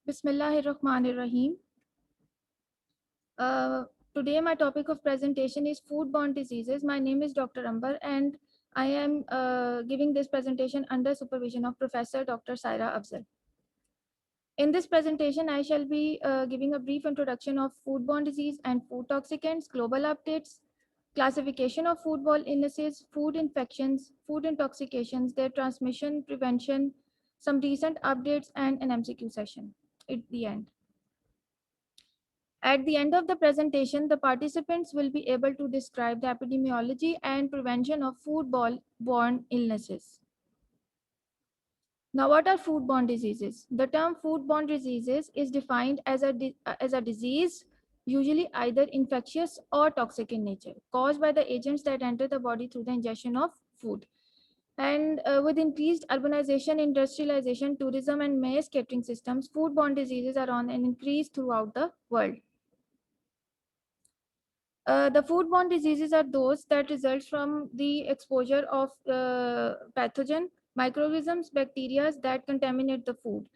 Bismillahirrahmanirrahim. Uh, Today, my topic of presentation is foodborne diseases. My name is Dr. Ambar, and I am giving this presentation under supervision of Professor Dr. Saira Afzal. In this presentation, I shall be giving a brief introduction of foodborne disease and food toxicants, global updates, classification of foodborne illnesses, food infections, food intoxications, their transmission, prevention, some recent updates, and an MCQ session at the end. At the end of the presentation, the participants will be able to describe the epidemiology and prevention of foodborne illnesses. Now, what are foodborne diseases? The term foodborne diseases is defined as a disease, usually either infectious or toxic in nature, caused by the agents that enter the body through the ingestion of food. And with increased urbanization, industrialization, tourism, and mass catering systems, foodborne diseases are on an increase throughout the world. The foodborne diseases are those that result from the exposure of pathogen, microorganisms, bacteria that contaminate the food.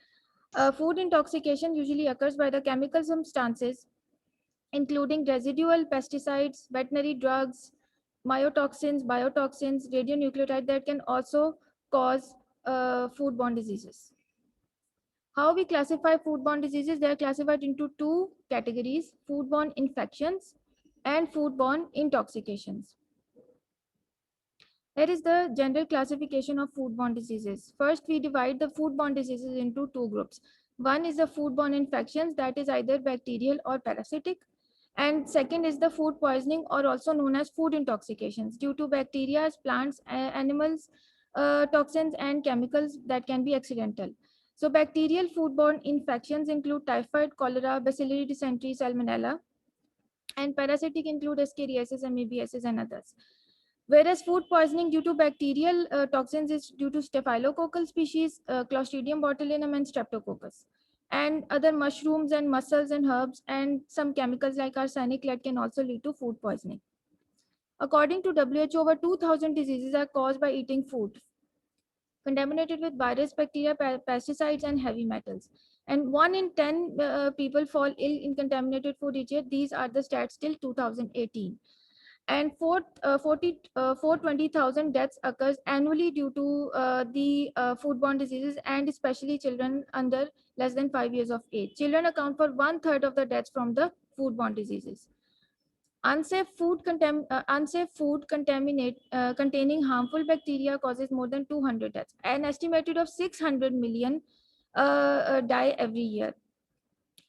Food intoxication usually occurs by the chemical substances, including residual pesticides, veterinary drugs, mycotoxins, biotoxins, radionuclide that can also cause foodborne diseases. How we classify foodborne diseases? They are classified into two categories: foodborne infections and foodborne intoxications. Here is the general classification of foodborne diseases. First, we divide the foodborne diseases into two groups. One is the foodborne infections, that is either bacterial or parasitic. And second is the food poisoning, or also known as food intoxications, due to bacteria, plants, animals, toxins, and chemicals that can be accidental. So bacterial foodborne infections include typhoid, cholera, bacillary dysentery, salmonella, and parasitic include Escherichiasis, amoebiasis, and others. Whereas food poisoning due to bacterial toxins is due to staphylococcal species, Clostridium botulinum, and Streptococcus. And other mushrooms and mussels and herbs and some chemicals like arsenic lead can also lead to food poisoning. According to WHO, over 2,000 diseases are caused by eating food contaminated with virus, bacteria, pesticides, and heavy metals. And 1 in 10 people fall ill in contaminated food each year. These are the stats till 2018. And 420,000 deaths occurs annually due to the foodborne diseases, and especially children under less than 5 years of age. Children account for 1/3 of the deaths from the foodborne diseases. Unsafe food containing harmful bacteria causes more than 200 deaths. An estimated of 600 million die every year.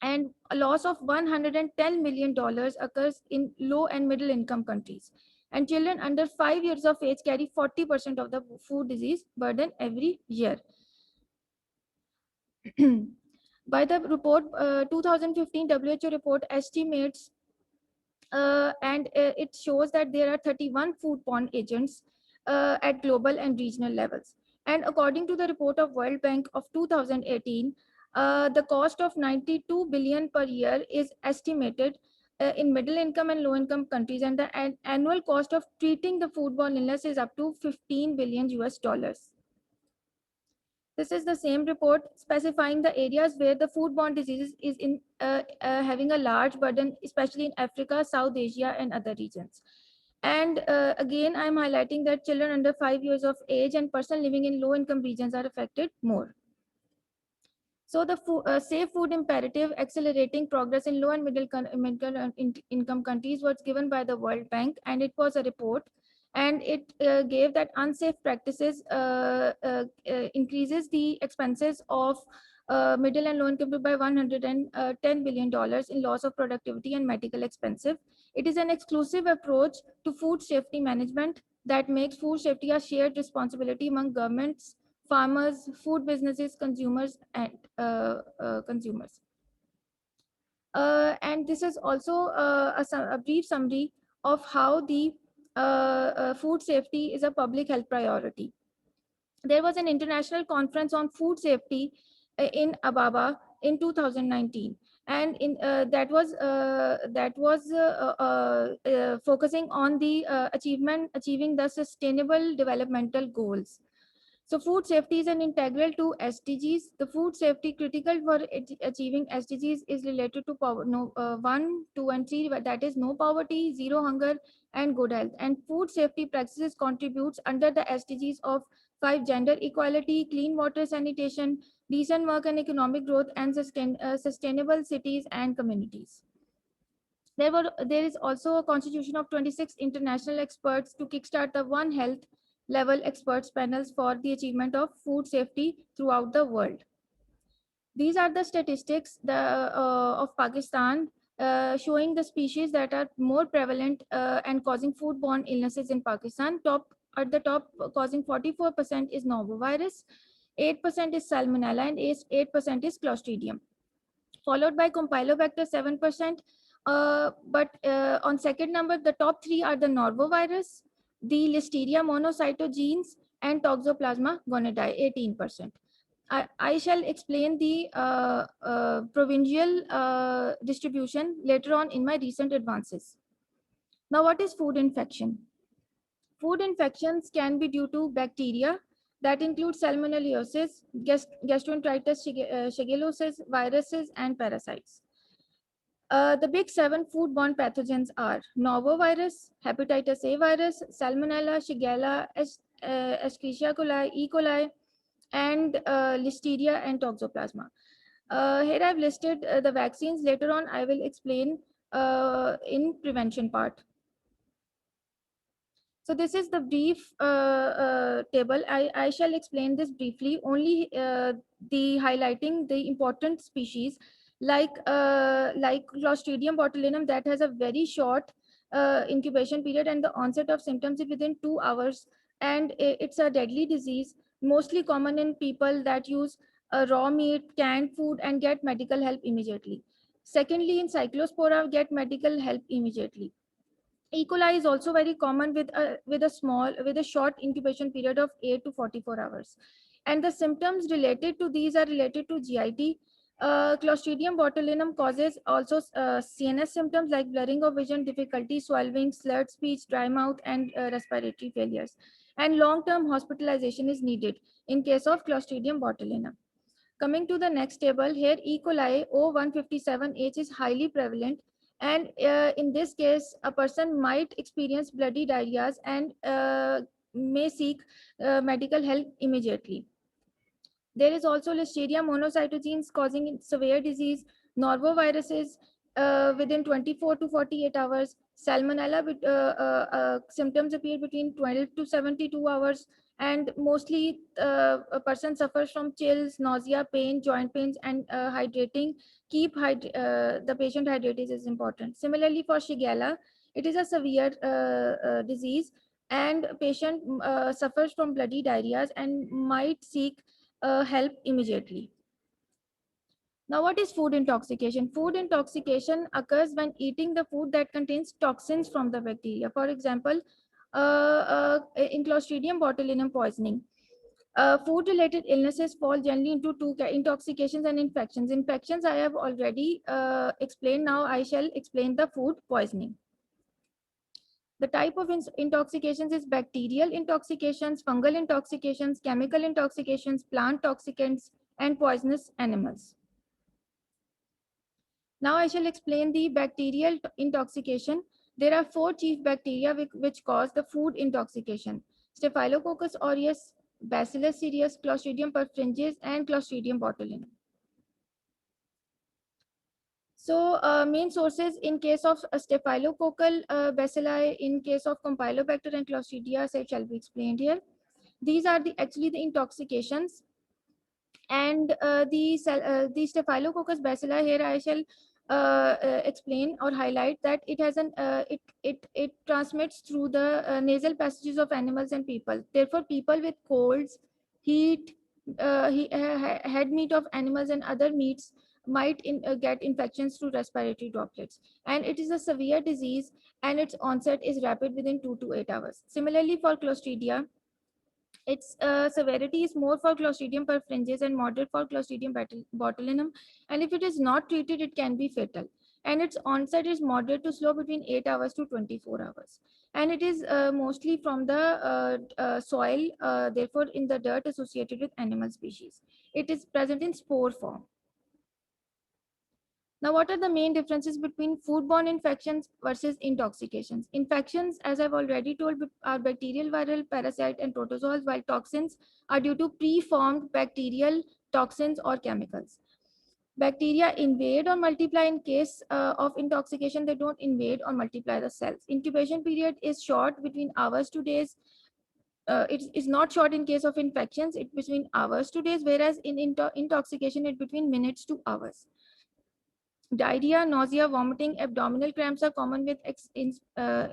And a loss of $110 million occurs in low and middle income countries. And children under 5 years of age carry 40% of the food disease burden every year. By the report, 2015 WHO report estimates and it shows that there are 31 foodborne agents at global and regional levels. And according to the report of World Bank of 2018, the cost of 92 billion per year is estimated in middle income and low income countries, and the annual cost of treating the foodborne illness is up to 15 billion US dollars. This is the same report specifying the areas where the foodborne diseases is having a large burden, especially in Africa, South Asia, and other regions. And again, I'm highlighting that children under 5 years of age and persons living in low-income regions are affected more. So the safe food imperative accelerating progress in low and middle income countries was given by the World Bank, and it was a report, and it gave that unsafe practices increases the expenses of middle and low income by $110 billion in loss of productivity and medical expensive. It is an exclusive approach to food safety management that makes food safety a shared responsibility among governments, farmers, food businesses, consumers, and consumers. And this is also a brief summary of how the food safety is a public health priority. There was an international conference on food safety in Ababa in 2019, and that was focusing on the achieving the sustainable developmental goals. So food safety is an integral to SDGs. The food safety critical for achieving SDGs is related to power, no, 1, 2, and 3, that is no poverty, zero hunger, and good health. And food safety practices contributes under the SDGs of 5: gender equality, clean water sanitation, decent work and economic growth, and sustainable cities and communities. There is also a constitution of 26 international experts to kickstart the One Health level experts panels for the achievement of food safety throughout the world. These are the statistics of Pakistan showing the species that are more prevalent and causing foodborne illnesses in Pakistan. At the top, causing 44% is norovirus, 8% is salmonella, and 8% is clostridium, followed by Campylobacter 7%. But on second number, the top three are the Norvovirus, the Listeria monocytogenes, and Toxoplasma gonadai, 18%. I shall explain the provincial distribution later on in my recent advances. Now, what is food infection? Food infections can be due to bacteria that include salmonellosis, gastroenteritis, shigellosis, viruses, and parasites. The big 7 foodborne pathogens are norovirus, hepatitis A virus, salmonella, shigella, escherichia coli, E. coli, and listeria and toxoplasma. Here I've listed the vaccines. Later on, I will explain in prevention part. So this is the brief table. I shall explain this briefly, only the highlighting the important species like Clostridium botulinum, that has a very short incubation period, and the onset of symptoms is within 2 hours, and it's a deadly disease, mostly common in people that use raw meat, canned food, and get medical help immediately. Secondly, in Cyclospora, get medical help immediately. E. coli is also very common with a short incubation period of 8 to 44 hours. And the symptoms related to these are related to GIT. Clostridium botulinum causes also CNS symptoms like blurring of vision, difficulty swallowing, slurred speech, dry mouth, and respiratory failures. And long-term hospitalization is needed in case of Clostridium botulinum. Coming to the next table, here E. coli O157H is highly prevalent, and in this case, a person might experience bloody diarrhea and may seek medical help immediately. There is also Listeria monocytogenes causing severe disease, noroviruses within 24 to 48 hours, Salmonella with symptoms appear between 12 to 72 hours, and mostly a person suffers from chills, nausea, pain, joint pains, and hydrating. Keep the patient hydrated is important. Similarly, for Shigella, it is a severe disease, and patient suffers from bloody diarrhea and might seek help immediately. Now, what is food intoxication? Food intoxication occurs when eating the food that contains toxins from the bacteria. For example, in Clostridium botulinum poisoning. Food-related illnesses fall generally into two: intoxications and infections. Infections I have already explained. Now I shall explain the food poisoning. The type of intoxications is bacterial intoxications, fungal intoxications, chemical intoxications, plant toxicants, and poisonous animals. Now I shall explain the bacterial intoxication. There are 4 chief bacteria which cause the food intoxication: Staphylococcus aureus, Bacillus cereus, Clostridium perfringens, and Clostridium botulinum. So main sources in case of staphylococcal bacilli, in case of Campylobacter and Clostridia, say shall be explained here. These are actually the intoxications, and the Staphylococcus bacilli, here I shall explain or highlight that it has it transmits through the nasal passages of animals and people. Therefore, people with colds, heat, head meat of animals and other meats might get infections through respiratory droplets, and it is a severe disease, and its onset is rapid within 2 to 8 hours. Similarly, for Clostridia, its severity is more for Clostridium perfringens and moderate for Clostridium botulinum, and if it is not treated, it can be fatal. and its onset is moderate to slow between 8 hours to 24 hours. And it is mostly from the soil, therefore in the dirt associated with animal species. It is present in spore form. Now, what are the main differences between foodborne infections versus intoxications? Infections, as I've already told, are bacterial, viral, parasite, and protozoals, while toxins are due to preformed bacterial toxins or chemicals. Bacteria invade or multiply. In case of intoxication, they don't invade or multiply the cells. Incubation period is short, between hours to days. It is not short in case of infections, it's between hours to days, whereas in intoxication, it's between minutes to hours. Diarrhea, nausea, vomiting, abdominal cramps are common with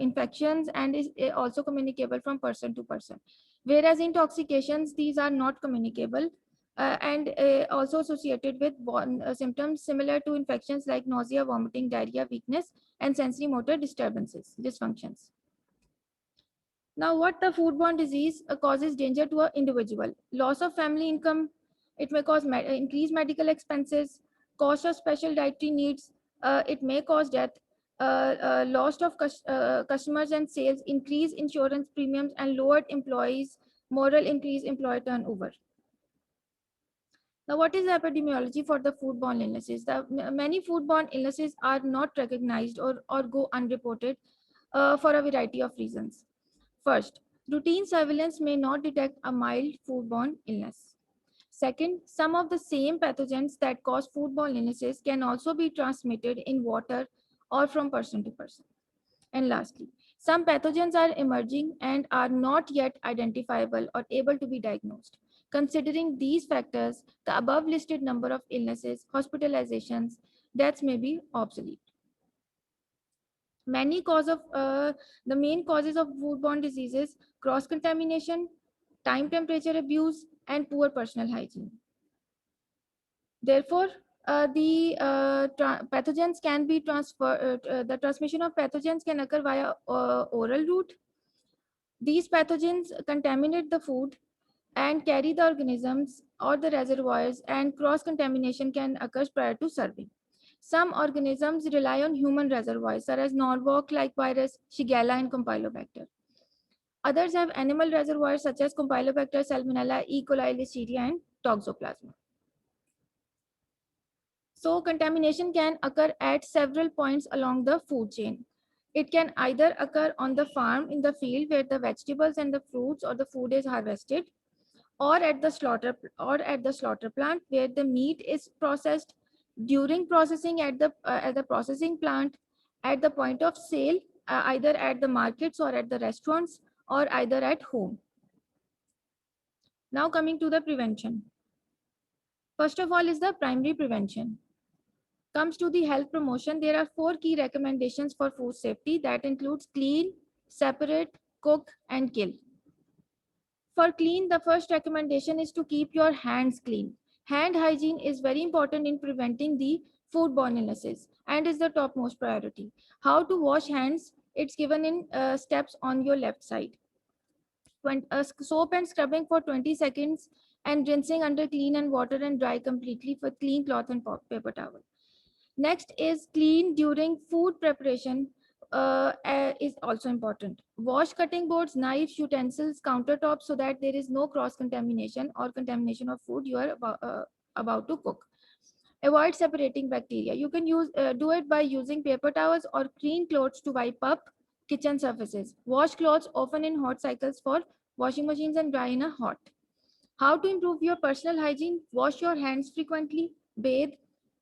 infections and is also communicable from person to person. Whereas intoxications, these are not communicable and also associated with symptoms similar to infections like nausea, vomiting, diarrhea, weakness, and sensory motor dysfunctions. Now, what the foodborne disease causes danger to an individual? Loss of family income. It may cause increased medical expenses, cost of special dietary needs. It may cause death, loss of customers and sales, increase insurance premiums, and lowered employees' moral, increase employee turnover. Now, what is the epidemiology for the foodborne illnesses? Many foodborne illnesses are not recognized or go unreported for a variety of reasons. First, routine surveillance may not detect a mild foodborne illness. Second, some of the same pathogens that cause foodborne illnesses can also be transmitted in water or from person to person. And lastly, some pathogens are emerging and are not yet identifiable or able to be diagnosed. Considering these factors, the above listed number of illnesses, hospitalizations, deaths may be obsolete. Many cause of the main causes of foodborne diseases: cross contamination, time temperature abuse, and poor personal hygiene. Therefore, the pathogens can be transferred. The transmission of pathogens can occur via oral route. These pathogens contaminate the food and carry the organisms or the reservoirs, and cross contamination can occur prior to serving. Some organisms rely on human reservoirs, such as Norwalk-like virus, Shigella, and Campylobacter. Others have animal reservoirs, such as Campylobacter, Salmonella, E. coli, Listeria, and Toxoplasma. So, contamination can occur at several points along the food chain. It can either occur on the farm, in the field where the vegetables and the fruits or the food is harvested, or at the slaughter plant where the meat is processed, during processing at the processing plant, at the point of sale, either at the markets or at the restaurants, or either at home. Now, coming to the prevention. First of all is the primary prevention. Comes to the health promotion, there are 4 key recommendations for food safety that includes clean, separate, cook, and kill. For clean, the first recommendation is to keep your hands clean. Hand hygiene is very important in preventing the foodborne illnesses and is the topmost priority. How to wash hands? It's given in steps on your left side. Soap and scrubbing for 20 seconds and rinsing under clean and water and dry completely with clean cloth and paper towel. Next is clean during food preparation is also important. Wash cutting boards, knives, utensils, countertops so that there is no cross contamination or contamination of food you are about to cook. Avoid separating bacteria. You can do it by using paper towels or clean clothes to wipe up kitchen surfaces. Wash clothes often in hot cycles for washing machines and dry in a hot. How to improve your personal hygiene? Wash your hands frequently, bathe,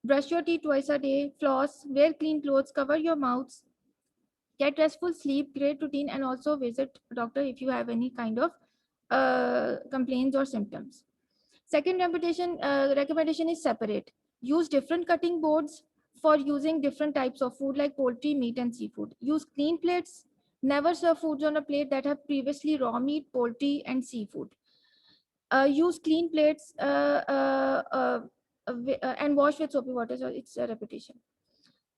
brush your teeth twice a day, floss, wear clean clothes, cover your mouths, get restful sleep, great routine, and also visit a doctor if you have any kind of complaints or symptoms. Second recommendation is separate. Use different cutting boards for using different types of food like poultry, meat, and seafood. Use clean plates. Never serve foods on a plate that have previously raw meat, poultry, and seafood. Use clean plates and wash with soapy water. So it's a repetition.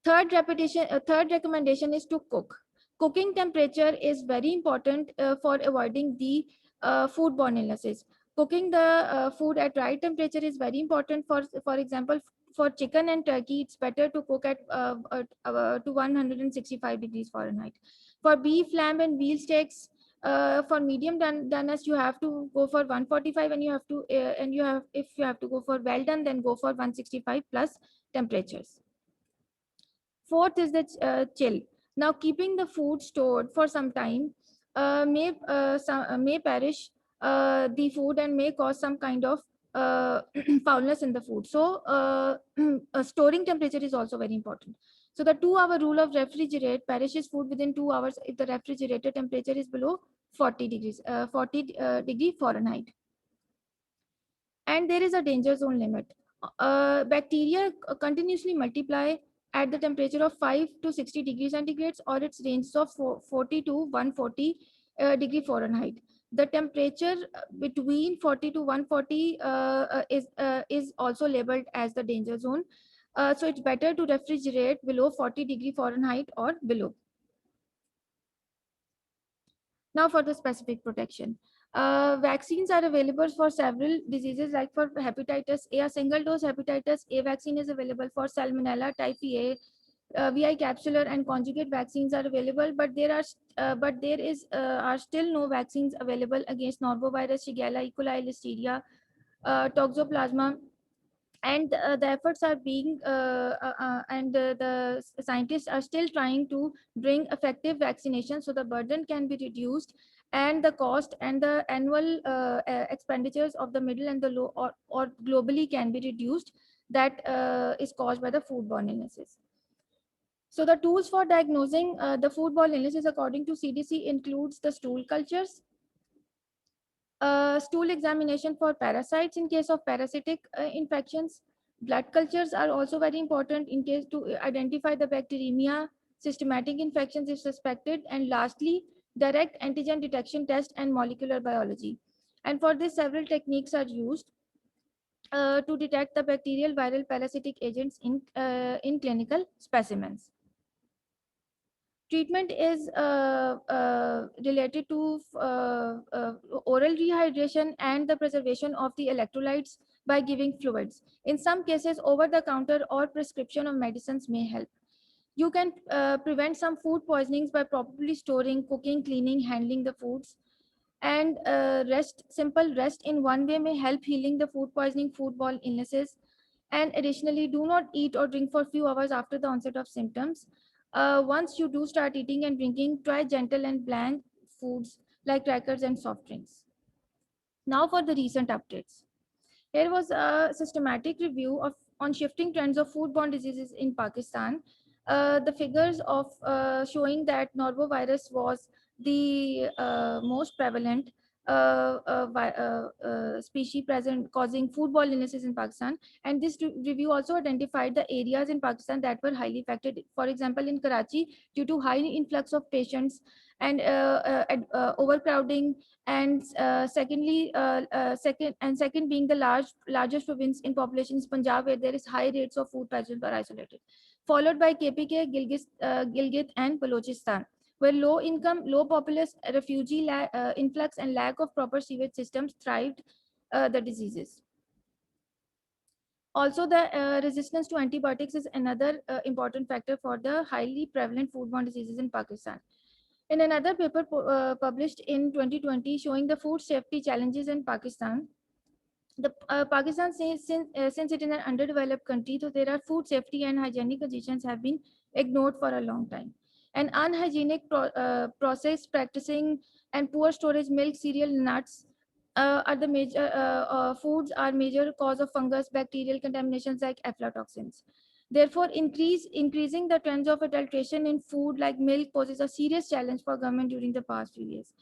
Third recommendation is to cook. Cooking temperature is very important for avoiding the foodborne illnesses. Cooking the food at right temperature is very important. For example, for chicken and turkey, it's better to cook at to 165 degrees Fahrenheit. For beef, lamb, and veal steaks, for medium doneness, you have to go for 145, and you have to if you have to go for well done, then go for 165 plus temperatures. Fourth is the chill. Now, keeping the food stored for some time may perish the food and may cause some kind of foulness in the food. So, storing temperature is also very important. So, the 2-hour rule of refrigerate perishes food within 2 hours if the refrigerator temperature is below 40 degrees, 40 degree Fahrenheit. And there is a danger zone limit. Bacteria continuously multiply at the temperature of 5 to 60 degrees centigrade, or its range of 40 to 140 degree Fahrenheit. The temperature between 40 to 140 is also labeled as the danger zone. So it's better to refrigerate below 40 degree Fahrenheit or below. Now for the specific protection. Vaccines are available for several diseases, like for hepatitis A, a single dose hepatitis A vaccine is available. For salmonella, type A, VI capsular and conjugate vaccines are available, but are still no vaccines available against norovirus, Shigella, E. coli, Listeria, Toxoplasma, and the efforts are being and the scientists are still trying to bring effective vaccination so the burden can be reduced, and the cost and the annual expenditures of the middle and the low or globally can be reduced, that is caused by the foodborne illnesses. So the tools for diagnosing the foodborne illnesses according to CDC includes the stool cultures, stool examination for parasites in case of parasitic infections. Blood cultures are also very important in case to identify the bacteremia, systematic infections if suspected, and lastly, direct antigen detection test and molecular biology. And for this, several techniques are used to detect the bacterial, viral, parasitic agents in clinical specimens. Treatment is related to oral rehydration and the preservation of the electrolytes by giving fluids. In some cases, over-the-counter or prescription of medicines may help. You can prevent some food poisonings by properly storing, cooking, cleaning, handling the foods. And simple rest in one way may help healing the food poisoning, foodborne illnesses. And additionally, do not eat or drink for a few hours after the onset of symptoms. Once you do start eating and drinking, try gentle and bland foods like crackers and soft drinks. Now for the recent updates. Here was a systematic review on shifting trends of foodborne diseases in Pakistan. The figures of showing that norovirus was the most prevalent species present causing foodborne illnesses in Pakistan. And this review also identified the areas in Pakistan that were highly affected. For example, in Karachi, due to high influx of patients and overcrowding, and second being the largest province in population is Punjab, where there is high rates of food poisoning are isolated, followed by KPK, Gilgit and Balochistan, where low income, low populous, refugee influx and lack of proper sewage systems thrived the diseases. Also, the resistance to antibiotics is another important factor for the highly prevalent foodborne diseases in Pakistan. In another paper published in 2020 showing the food safety challenges in Pakistan, Pakistan says since it is an underdeveloped country, so there are food safety and hygienic conditions have been ignored for a long time. And unhygienic process practicing and poor storage, milk, cereal, nuts are the major foods are major cause of fungus, bacterial contaminations like aflatoxins. Therefore, increasing the trends of adulteration in food like milk poses a serious challenge for government during the past few years.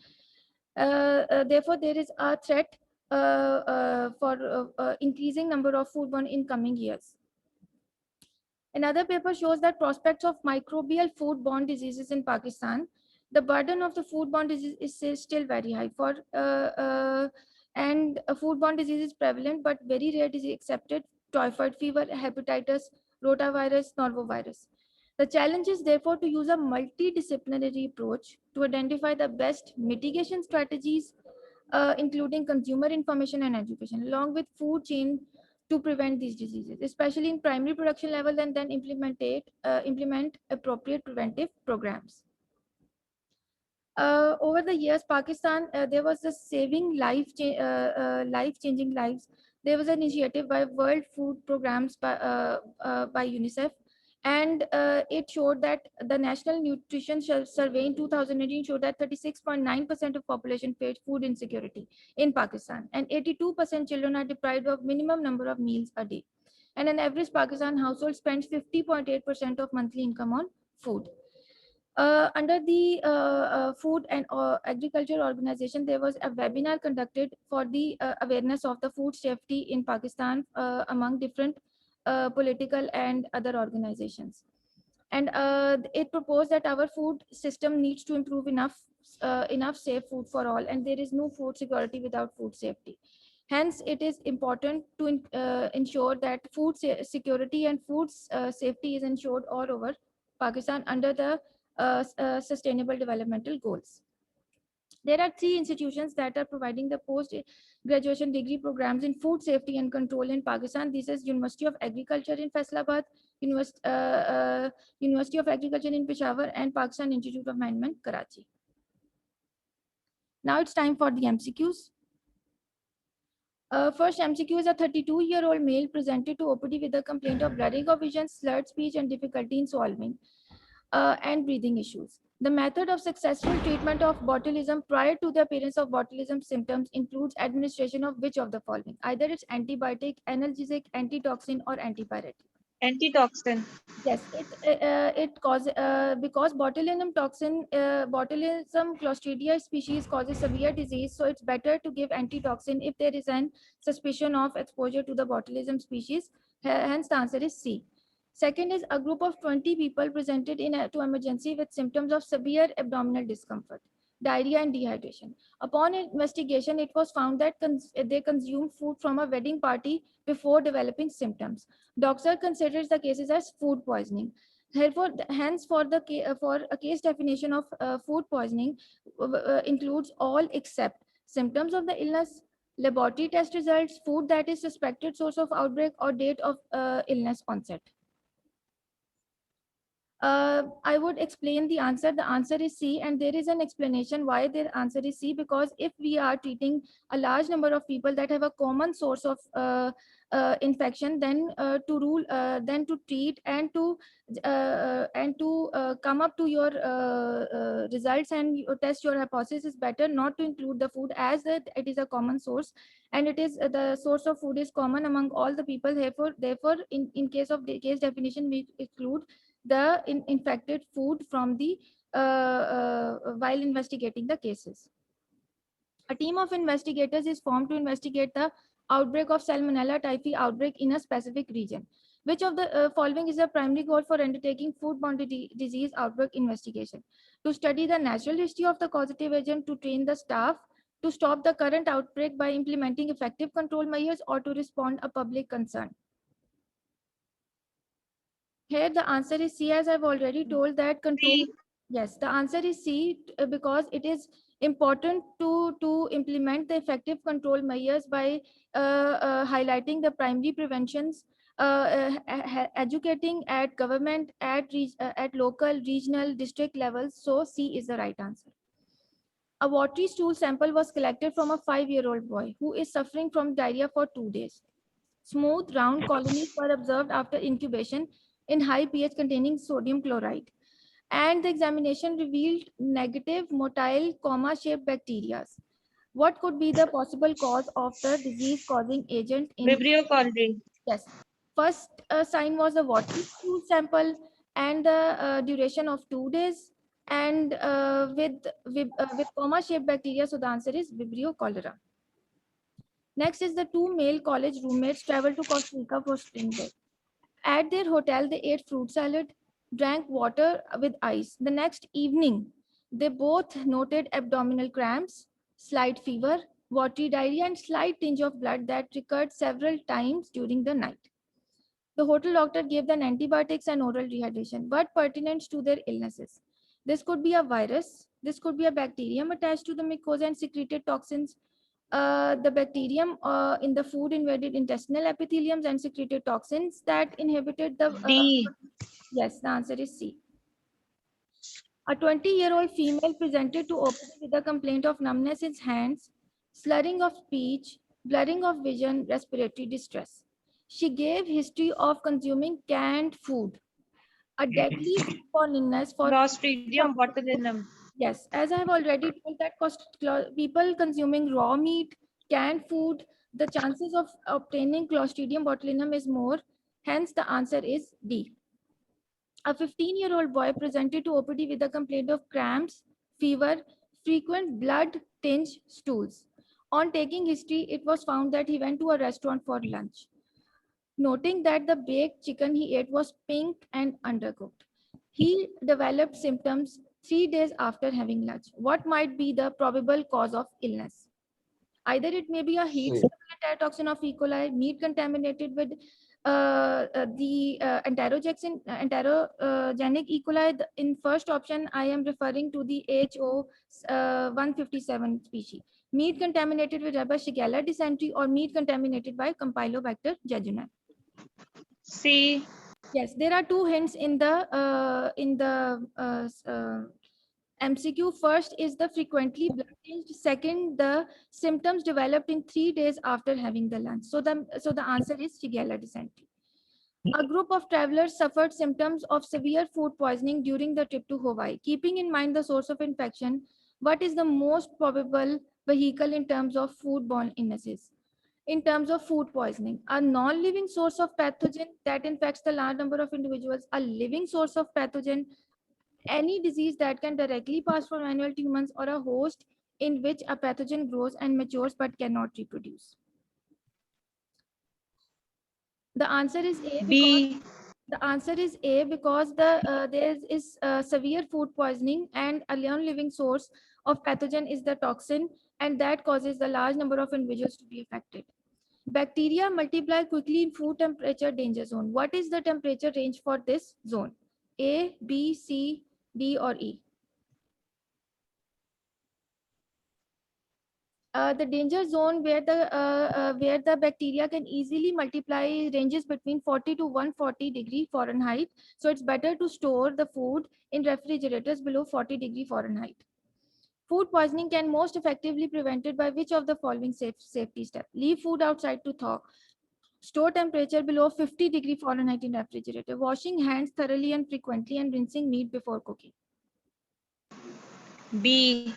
Therefore, there is a threat for increasing number of foodborne in coming years. Another paper shows that prospects of microbial foodborne diseases in Pakistan, the burden of the foodborne disease is still very high. And foodborne disease is prevalent, but very rare disease accepted: typhoid fever, hepatitis, rotavirus, norovirus. The challenge is therefore to use a multidisciplinary approach to identify the best mitigation strategies, including consumer information and education, along with food chain to prevent these diseases, especially in primary production level, and then implement appropriate preventive programs. Over the years, Pakistan, there was a life changing lives. There was an initiative by World Food Programs by UNICEF, and it showed that the National Nutrition Survey in 2018 showed that 36.9% of population faced food insecurity in Pakistan, and 82% children are deprived of minimum number of meals a day. And an average Pakistan household spends 50.8% of monthly income on food. Under the Food and Agriculture Organization, there was a webinar conducted for the awareness of the food safety in Pakistan among different political and other organizations. And it proposed that our food system needs to improve enough safe food for all, and there is no food security without food safety. Hence, it is important to ensure that security and food safety is ensured all over Pakistan under the Sustainable Developmental Goals. There are 3 institutions that are providing the post-graduation degree programs in food safety and control in Pakistan. This is University of Agriculture in Faisalabad, University of Agriculture in Peshawar, and Pakistan Institute of Management, Karachi. Now it's time for the MCQs. First MCQ is a 32-year-old male presented to OPD with a complaint of blurring of vision, slurred speech, and difficulty in swallowing and breathing issues. The method of successful treatment of botulism prior to the appearance of botulism symptoms includes administration of which of the following? Either it's antibiotic, analgesic, antitoxin, or antipyretic. Antitoxin. Yes, it causes because botulism Clostridia species causes severe disease, so it's better to give antitoxin if there is an suspicion of exposure to the botulism species. Hence, the answer is C. Second is a group of 20 people presented to emergency with symptoms of severe abdominal discomfort, diarrhea, and dehydration. Upon investigation, it was found that they consumed food from a wedding party before developing symptoms. Doctor considers the cases as food poisoning. Hence, for a case definition of food poisoning includes all except symptoms of the illness, laboratory test results, food that is suspected source of outbreak, or date of illness onset. I would explain the answer. The answer is C, and there is an explanation why the answer is C, because if we are treating a large number of people that have a common source of infection, then to treat and to come up to your results and test your hypothesis, is better not to include the food, as it is a common source, and it is the source of food is common among all the people. Therefore, in case of the case definition, we exclude the infected food from the while investigating the cases. A team of investigators is formed to investigate the outbreak of Salmonella typhi outbreak in a specific region. Which of the following is the primary goal for undertaking foodborne disease outbreak investigation? To study the natural history of the causative agent, to train the staff, to stop the current outbreak by implementing effective control measures, or to respond a public concern. Here the answer is C, as I've already told that control. C. Yes, the answer is C, because it is important to implement the effective control measures by highlighting the primary preventions, educating at government, at local, regional, district levels. So C is the right answer. A watery stool sample was collected from a 5-year-old boy who is suffering from diarrhea for 2 days. Smooth, round colonies were observed after incubation in high pH containing sodium chloride. And the examination revealed negative motile comma-shaped bacteria. What could be the possible cause of the disease-causing agent in? Vibrio cholerae. Yes. First sign was a watery stool sample and the duration of 2 days, and with comma-shaped bacteria. So the answer is Vibrio cholera. Next is the 2 male college roommates traveled to Costa Rica for spring break. At their hotel, they ate fruit salad, drank water with ice. The next evening, they both noted abdominal cramps, slight fever, watery diarrhea, and slight tinge of blood that recurred several times during the night. The hotel doctor gave them antibiotics and oral rehydration, but pertinent to their illnesses. This could be a virus, this could be a bacterium attached to the mucosa and secreted toxins, The bacterium in the food invaded intestinal epitheliums and secreted toxins that inhibited the. B. Yes, the answer is C. A 20-year-old female presented to OPD with a complaint of numbness in hands, slurring of speech, blurring of vision, respiratory distress. She gave history of consuming canned food, a deadly foodborne illness for Clostridium botulinum. yes, as I have already told that people consuming raw meat, canned food, the chances of obtaining Clostridium botulinum is more. Hence, the answer is D. A 15-year-old boy presented to OPD with a complaint of cramps, fever, frequent blood-tinged stools. On taking history, it was found that he went to a restaurant for lunch, noting that the baked chicken he ate was pink and undercooked. He developed symptoms 3 days after having lunch. What might be the probable cause of illness? Either it may be a heat C. stimulated toxin of E. coli, meat contaminated with the enterogenic E. coli. In first option, I am referring to the HO 157 species. Meat contaminated with Rubber Shigella dysentery or meat contaminated by Campylobacter jejuni. C. Yes, there are two hints in the MCQ. First is the frequently blood tinged. Second, the symptoms developed in 3 days after having the lunch. So the answer is Shigella dysentery. A group of travelers suffered symptoms of severe food poisoning during the trip to Hawaii. Keeping in mind the source of infection, what is the most probable vehicle in terms of foodborne illnesses? In terms of food poisoning, a non-living source of pathogen that infects the large number of individuals, a living source of pathogen, any disease that can directly pass from animal to humans, or a host in which a pathogen grows and matures but cannot reproduce. The answer is A because B. the answer is A because there is severe food poisoning and a non-living source of pathogen is the toxin, and that causes the large number of individuals to be affected. Bacteria multiply quickly in food temperature danger zone. What is the temperature range for this zone? A, B, C, D, or E? The danger zone where the bacteria can easily multiply ranges between 40 to 140 degree Fahrenheit. So it's better to store the food in refrigerators below 40 degree Fahrenheit. Food poisoning can most effectively prevented by which of the following safety steps? Leave food outside to thaw. Store temperature below 50 degree Fahrenheit in refrigerator. Washing hands thoroughly and frequently and rinsing meat before cooking. B.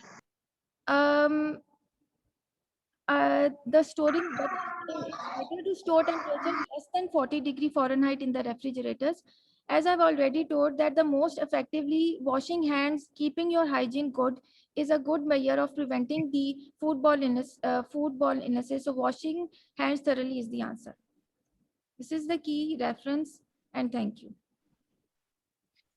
Um, the storing better, it's better to store temperature less than 40 degree Fahrenheit in the refrigerators. As I've already told that the most effectively washing hands, keeping your hygiene good is a good measure of preventing the foodborne illnesses. So washing hands thoroughly is the answer. This is the key reference, and thank you.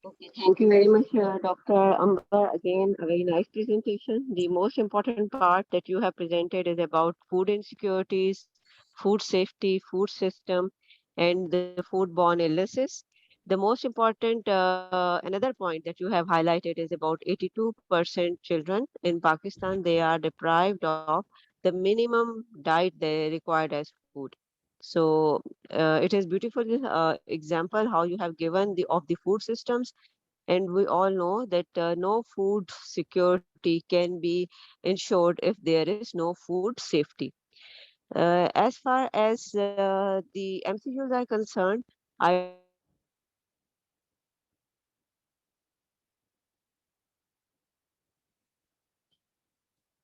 Okay, thank you very much, Dr. Amber. Again, a very nice presentation. The most important part that you have presented is about food insecurities, food safety, food system, and the foodborne illnesses. The most important, another point that you have highlighted is about 82% children in Pakistan, they are deprived of the minimum diet they required as food. So it is beautiful example how you have given the food systems, and we all know that no food security can be ensured if there is no food safety. As far as the MCQs are concerned, I would like to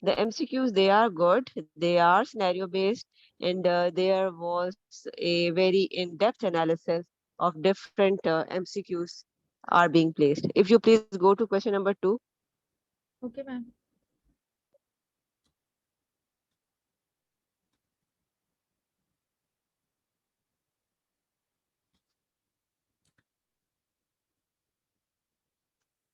say that the MCQs, they are good, they are scenario based, and there was a very in-depth analysis of different MCQs are being placed. If you please go to question number 2. Okay, ma'am.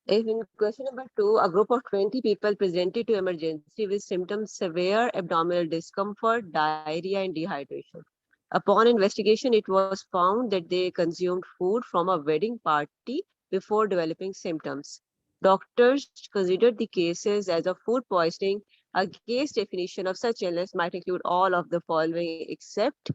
In question number 2, a group of 20 people presented to emergency with symptoms severe abdominal discomfort, diarrhea, and dehydration. Upon investigation, it was found that they consumed food from a wedding party before developing symptoms. Doctors considered the cases as a food poisoning A case definition of such illness might include all of the following except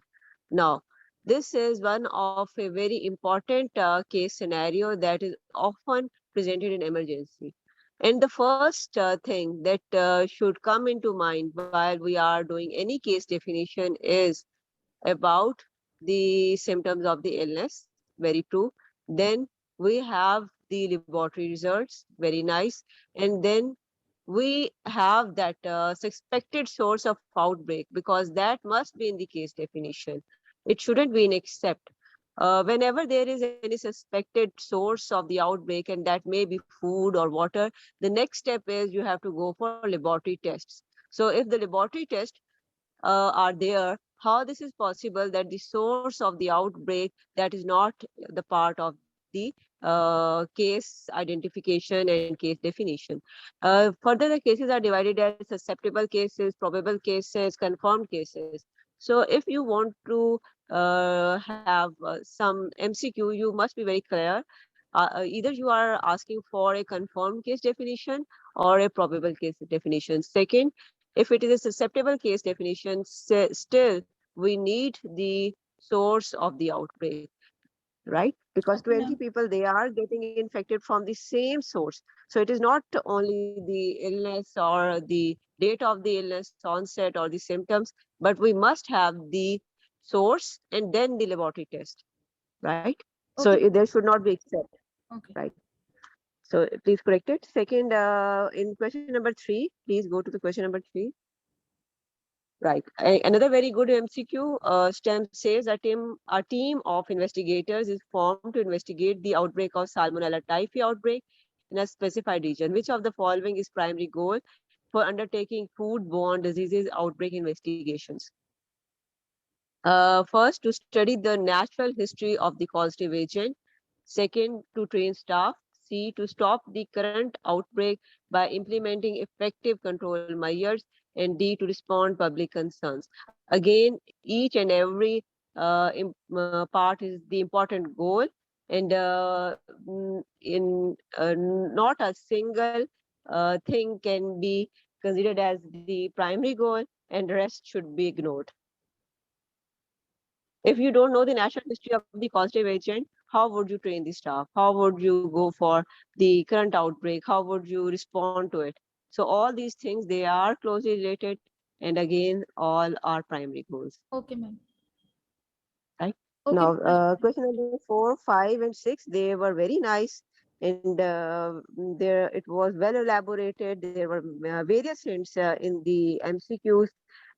now. This is one of a very important case scenario that is often presented in emergency. And the first thing that should come into mind while we are doing any case definition is about the symptoms of the illness. Very true. Then we have the laboratory results. Very nice. And then we have that suspected source of outbreak, because that must be in the case definition. It shouldn't be in except. Whenever there is any suspected source of the outbreak, and that may be food or water, the next step is you have to go for laboratory tests. So if the laboratory tests are there, how this is possible that the source of the outbreak that is not the part of the case identification and case definition. Further, the cases are divided as susceptible cases, probable cases, confirmed cases. So if you want to have some MCQ, you must be very clear. Either you are asking for a confirmed case definition or a probable case definition. Second, if it is a susceptible case definition, still we need the source of the outbreak, right? Because Okay, 20 ma'am. people, they are getting infected from the same source. So it is not only the illness or the date of the illness onset or the symptoms, but we must have the source and then the laboratory test, right? So Okay. there should not be except, Okay. right? So please correct it. Second, in question number 3, please go to the question number 3. Right. Another very good MCQ stem says a team of investigators is formed to investigate the outbreak of Salmonella typhi outbreak in a specified region. Which of the following is primary goal for undertaking foodborne diseases outbreak investigations? First, to study the natural history of the causative agent. Second, to train staff. C, to stop the current outbreak by implementing effective control measures. And D, to respond public concerns. Again, each and every part is the important goal. And not a single thing can be considered as the primary goal, and the rest should be ignored. If you don't know the natural history of the causative agent, how would you train the staff? How would you go for the current outbreak? How would you respond to it? So all these things, they are closely related, and again, all are primary goals, Okay, ma'am. right? Okay, Now, ma'am. question number 4, 5, and 6, they were very nice, and there it was well elaborated. There were various hints in the MCQs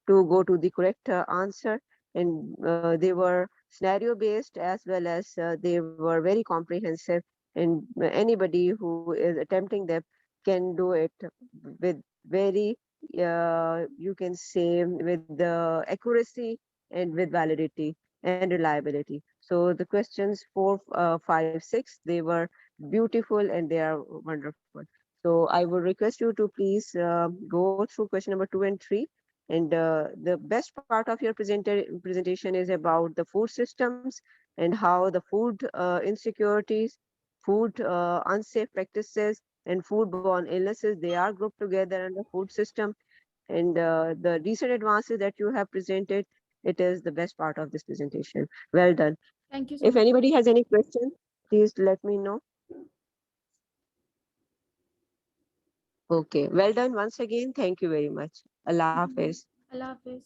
to go to the correct answer, and they were scenario based as well as they were very comprehensive, and anybody who is attempting them can do it with very you can say with the accuracy and with validity and reliability. So the questions 4, 5, 6, they were beautiful and they are wonderful. So I would request you to please go through question number 2 and 3. And the best part of your presentation is about the food systems and how the food insecurities, food unsafe practices, and foodborne illnesses, they are grouped together under food system. And the recent advances that you have presented, it is the best part of this presentation. Well done. Thank you so If much. anybody has any question, please let me know. Okay, well done once again. Thank you very much. Allah Hafiz. Allah Hafiz.